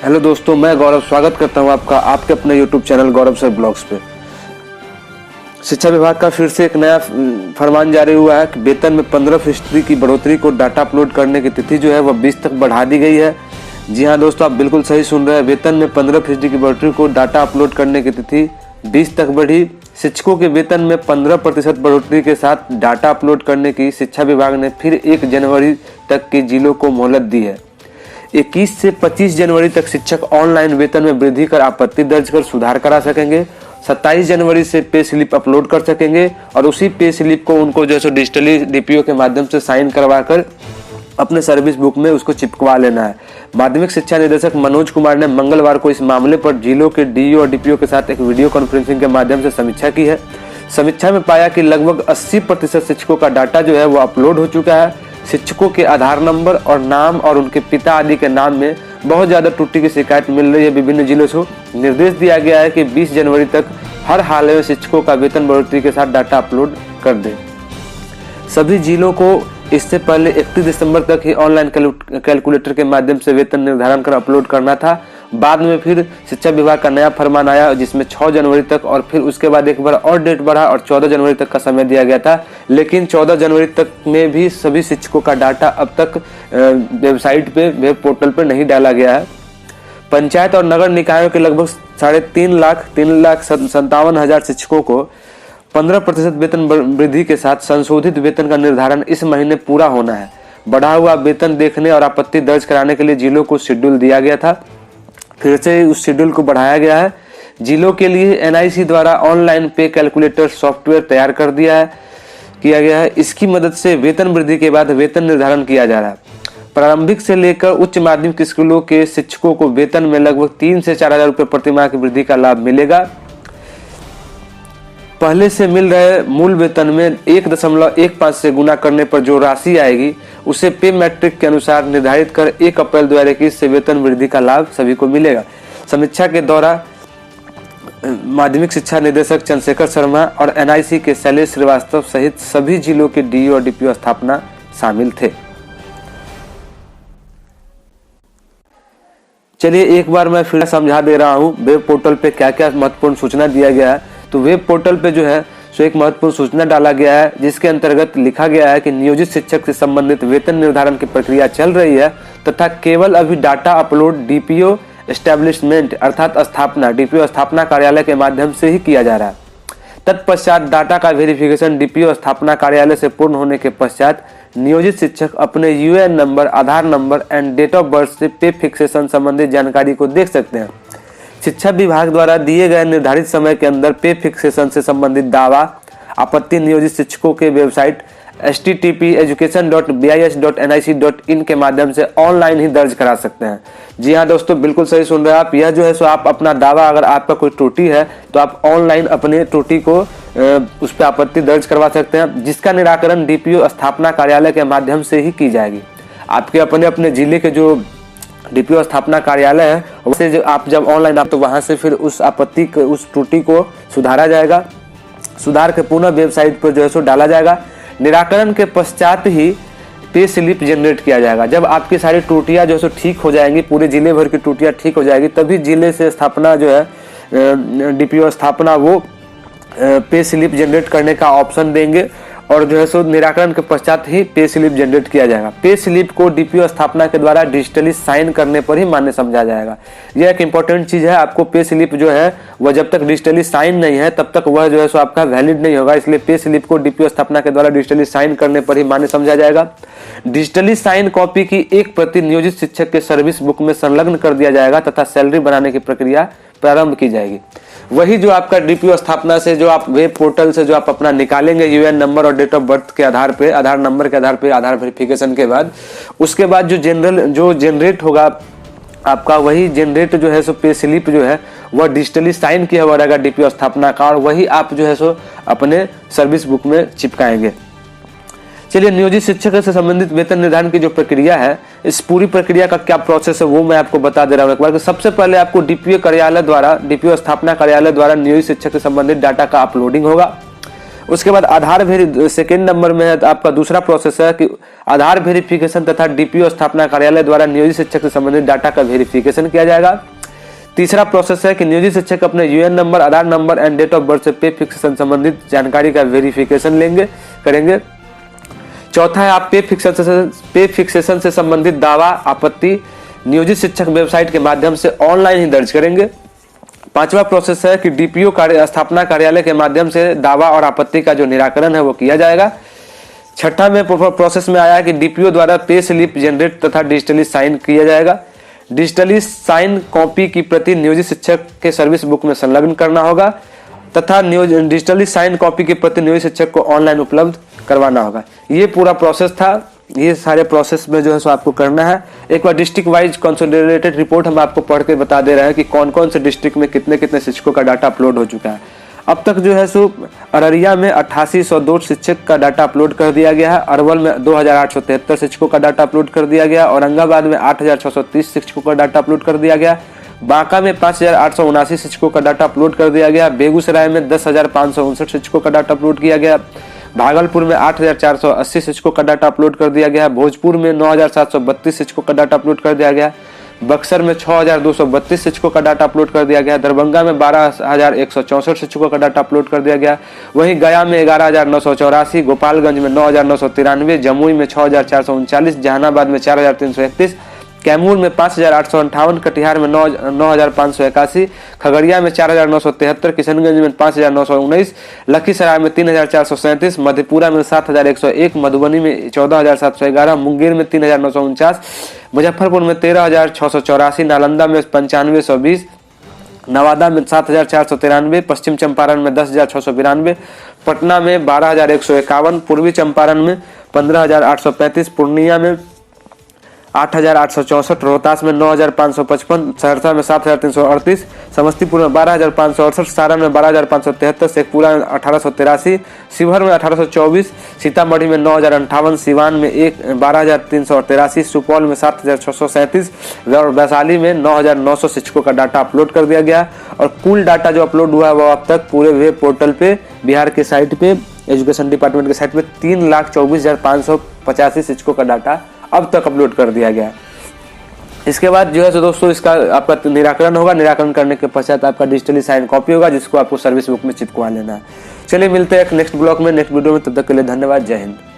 Hello दोस्तों, मैं गौरव स्वागत करता हूं आपका आपके अपने यूट्यूब चैनल गौरव सर ब्लॉग्स पे। शिक्षा विभाग का फिर से एक नया फरमान जारी हुआ है कि वेतन में 15% की बढ़ोतरी को डाटा अपलोड करने की तिथि जो है वह 20 तक बढ़ा दी गई है। जी हाँ दोस्तों, आप बिल्कुल सही सुन रहे हैं। वेतन में 15% की बढ़ोतरी को डाटा अपलोड करने की तिथि 20 तक बढ़ी। शिक्षकों के वेतन में 15% बढ़ोतरी के साथ डाटा अपलोड करने की शिक्षा विभाग ने फिर 1 जनवरी तक के जिलों को मोहलत दी है। 21 से 25 जनवरी तक शिक्षक ऑनलाइन वेतन में वृद्धि कर आपत्ति दर्ज कर सुधार करा सकेंगे। 27 जनवरी से पे स्लिप अपलोड कर सकेंगे और उसी पे स्लिप को उनको जो है डिजिटली डीपीओ के माध्यम से साइन करवा कर अपने सर्विस बुक में उसको चिपकवा लेना है। माध्यमिक शिक्षा निदेशक मनोज कुमार ने मंगलवार को इस मामले पर जिलों के डीईओ और डीपीओ के साथ एक वीडियो कॉन्फ्रेंसिंग के माध्यम से समीक्षा की है। समीक्षा में पाया कि लगभग 80% शिक्षकों का डाटा जो है वो अपलोड हो चुका है। शिक्षकों के आधार नंबर और नाम और उनके पिता आदि के नाम में बहुत ज़्यादा त्रुटि की शिकायत मिल रही है। विभिन्न जिलों को निर्देश दिया गया है कि 20 जनवरी तक हर हाल में शिक्षकों का वेतन बढ़ोतरी के साथ डाटा अपलोड कर दें। सभी जिलों को इससे पहले 31 दिसंबर तक ही ऑनलाइन कैलकुलेटर के माध्यम से वेतन निर्धारण कर अपलोड करना था। बाद में फिर शिक्षा विभाग का नया फरमान आया जिसमें 6 जनवरी तक और फिर उसके बाद एक बार और डेट बढ़ा और 14 जनवरी तक का समय दिया गया था। लेकिन 14 जनवरी तक में भी सभी शिक्षकों का डाटा अब तक वेबसाइट पे वेब पोर्टल पे नहीं डाला गया है। पंचायत और नगर निकायों के लगभग 3,57,000 शिक्षकों को 15% वेतन वृद्धि के साथ संशोधित वेतन का निर्धारण इस महीने पूरा होना है। बढ़ा हुआ वेतन देखने और आपत्ति दर्ज कराने के लिए जिलों को शेड्यूल दिया गया था। फिर से उस शेड्यूल को बढ़ाया गया है। जिलों के लिए एनआईसी द्वारा ऑनलाइन पे कैलकुलेटर सॉफ्टवेयर तैयार किया गया है। इसकी मदद से वेतन वृद्धि के बाद वेतन निर्धारण किया जा रहा है। प्रारंभिक से लेकर उच्च माध्यमिक स्कूलों के शिक्षकों को वेतन में लगभग 3 से 4 हजार रुपये प्रतिमाह की वृद्धि का लाभ मिलेगा। पहले से मिल रहे मूल वेतन में 1.15 से गुना करने पर जो राशि आएगी उसे पे मैट्रिक के अनुसार निर्धारित कर 1 अप्रैल 2021 से वेतन वृद्धि का लाभ सभी को मिलेगा। समीक्षा के दौरान माध्यमिक शिक्षा निदेशक चंद्रशेखर शर्मा और एनआईसी के शैलेश श्रीवास्तव सहित सभी जिलों के डीईओ और डीपीओ स्थापना शामिल थे। चलिए एक बार मैं फिर समझा दे रहा हूँ वेब पोर्टल पे क्या क्या महत्वपूर्ण सूचना दिया गया है। तो वेब पोर्टल पे जो है सो एक महत्वपूर्ण सूचना डाला गया है जिसके अंतर्गत लिखा गया है कि नियोजित शिक्षक से संबंधित वेतन निर्धारण की प्रक्रिया चल रही है तथा केवल अभी डाटा अपलोड डीपीओ एस्टेब्लिशमेंट अर्थात स्थापना डीपीओ स्थापना कार्यालय के माध्यम से ही किया जा रहा है। तत्पश्चात डाटा का वेरिफिकेशन डीपीओ स्थापना कार्यालय से पूर्ण होने के पश्चात नियोजित शिक्षक अपने UAN number, Aadhaar number and date of birth से पे फिक्सेशन संबंधित जानकारी को देख सकते हैं। शिक्षा विभाग द्वारा दिए गए निर्धारित समय के अंदर पे फिक्सेशन से संबंधित दावा आपत्ति नियोजित शिक्षकों के वेबसाइट http://bis.nic.in के माध्यम से ऑनलाइन ही दर्ज करा सकते हैं। जी हाँ दोस्तों, बिल्कुल सही सुन रहे हैं आप। यह जो है सो आप अपना दावा, अगर आपका कोई त्रुटि है तो आप ऑनलाइन अपने त्रुटि को उस पर आपत्ति दर्ज करवा सकते हैं, जिसका निराकरण डीपीओ स्थापना कार्यालय के माध्यम से ही की जाएगी। आपके अपने जिले के जो डीपीओ स्थापना कार्यालय है वैसे जो आप जब ऑनलाइन आप तो वहां से फिर उस आपत्ति उस त्रुटि को सुधारा जाएगा। सुधार के पुनः वेबसाइट पर जो है सो डाला जाएगा। निराकरण के पश्चात ही पे स्लिप जनरेट किया जाएगा। जब आपकी सारी त्रुटियां जो है सो ठीक हो जाएंगी, पूरे जिले भर की त्रुटियां ठीक हो जाएगी, तभी जिले से स्थापना जो है डीपीओ स्थापना वो पे स्लिप जनरेट करने का ऑप्शन देंगे और जो है सो निराकरण के पश्चात ही पे स्लिप जनरेट किया जाएगा। पे स्लिप को डीपीओ स्थापना के द्वारा डिजिटली साइन करने पर ही मान्य समझा जाएगा। यह एक इंपॉर्टेंट चीज है। आपको पे स्लिप जो है वह जब तक डिजिटली साइन नहीं है तब तक वह जो है सो आपका वैलिड नहीं होगा। इसलिए पे स्लिप को डीपीओ स्थापना के द्वारा डिजिटली साइन करने पर ही मान्य समझा जाएगा। डिजिटली साइन कॉपी की एक प्रति नियोजित शिक्षक के सर्विस बुक में संलग्न कर दिया जाएगा तथा सैलरी बनाने की प्रक्रिया प्रारंभ की जाएगी। वही जो आपका डीपीओ स्थापना से जो आप वेब पोर्टल से जो आप अपना निकालेंगे यूएएन नंबर और डेट ऑफ बर्थ के आधार पे, आधार नंबर के आधार पे, आधार वेरिफिकेशन के बाद, उसके बाद जो जनरेट होगा आपका, वही जनरेट जो है सो पे स्लिप जो है वह डिजिटली साइन किया हुआ रहेगा डीपीओ स्थापना का और वही आप जो है सो अपने सर्विस बुक में चिपकाएंगे। चलिए, नियोजित शिक्षक से संबंधित वेतन निर्धारण की जो प्रक्रिया है, इस पूरी प्रक्रिया का क्या प्रोसेस है वो मैं आपको बता दे रहा हूँ एक बार। सबसे पहले आपको डीपीओ स्थापना कार्यालय द्वारा नियोजित शिक्षक से संबंधित डाटा का अपलोडिंग होगा। उसके बाद आधार सेकेंड नंबर में है तो आपका दूसरा प्रोसेस है कि आधार वेरिफिकेशन तथा डीपीओ स्थापना कार्यालय द्वारा नियोजित शिक्षक से संबंधित डाटा का वेरिफिकेशन किया जाएगा। तीसरा प्रोसेस है कि नियोजित शिक्षक अपने UAN number, Aadhaar number and date of birth से पे फिक्सेशन संबंधित जानकारी का वेरिफिकेशन करेंगे। चौथा है आप पे फिक्सेशन से संबंधित दावा आपत्ति नियोजित शिक्षक वेबसाइट के माध्यम से ऑनलाइन ही दर्ज करेंगे। पांचवा प्रोसेस है कि डीपीओ स्थापना कार्यालय के माध्यम से दावा और आपत्ति का जो निराकरण है वो किया जाएगा। छठा में प्रोसेस में आया है कि डीपीओ द्वारा पे स्लिप जनरेट तथा डिजिटली साइन किया जाएगा। डिजिटली साइन कॉपी की प्रति नियोजित शिक्षक के सर्विस बुक में संलग्न करना होगा तथा डिजिटली साइन कॉपी की प्रति नियोजित शिक्षक को ऑनलाइन उपलब्ध करवाना होगा। ये पूरा प्रोसेस था। ये सारे प्रोसेस में जो है सो आपको करना है। एक बार डिस्ट्रिक्ट वाइज कंसोलिडेटेड रिपोर्ट हम आपको पढ़ के बता दे रहे हैं कि कौन कौन से डिस्ट्रिक्ट में कितने कितने शिक्षकों का डाटा अपलोड हो चुका है। अब तक जो है सो अररिया में 8802 शिक्षक का डाटा अपलोड कर दिया गया है। अरवल में 2873 शिक्षकों का डाटा अपलोड कर दिया गया। औरंगाबाद में 8630 शिक्षकों का डाटा अपलोड कर दिया गया। बांका में 5879 शिक्षकों का डाटा अपलोड कर दिया गया। बेगूसराय में 10,559 शिक्षकों का डाटा अपलोड किया गया। भागलपुर में 8,480 शिक्षकों का डाटा अपलोड कर दिया गया। भोजपुर में 9,732 शिक्षकों का डाटा अपलोड कर दिया गया। बक्सर में 6,232 शिक्षकों का डाटा अपलोड कर दिया गया। दरभंगा में 12,164 शिक्षकों का डाटा अपलोड कर दिया गया। वहीं गया में 11,984, गोपालगंज में 9,993, जमुई में 6,439, जहानाबाद में 4,331, कैमूर में 5,858, कटिहार में 9,581, खगड़िया में 4,973, किशनगंज में 5,919, लखीसराय में 3,437, मधेपुरा में 7,101, मधुबनी में 14,711, मुंगेर में 3,949, मुजफ्फरपुर में 13,684, नालंदा में 9520, नवादा में 7,493, पश्चिम चंपारण में 10,692, पटना में 12,151, पूर्वी चंपारण में 15,835, पूर्णिया में 8,864, रोहतास में 9,555, सहरसा में 7,338, समस्तीपुर में 12,568, सारण में 12,573, शेखपुरा में 1,883, शिवहर में 1,824, सीतामढ़ी में 9,058, सिवान में 12,383, सुपौल में 7,637 और वैशाली में 9,900 शिक्षकों का डाटा अपलोड कर दिया गया। और कुल डाटा जो अपलोड हुआ है वो अब तक पूरे वेब पोर्टल पे बिहार के साइट पे एजुकेशन डिपार्टमेंट के साइट पे 3,24,585 शिक्षकों का डाटा अब तक अपलोड कर दिया गया। इसके बाद जो है तो दोस्तों इसका आपका निराकरण होगा। निराकरण करने के पश्चात आपका डिजिटली साइन कॉपी होगा जिसको आपको सर्विस बुक में चिपकवा लेना है। चलिए मिलते हैं एक नेक्स्ट ब्लॉग में, नेक्स्ट वीडियो में। तब तक के लिए धन्यवाद। जय हिंद।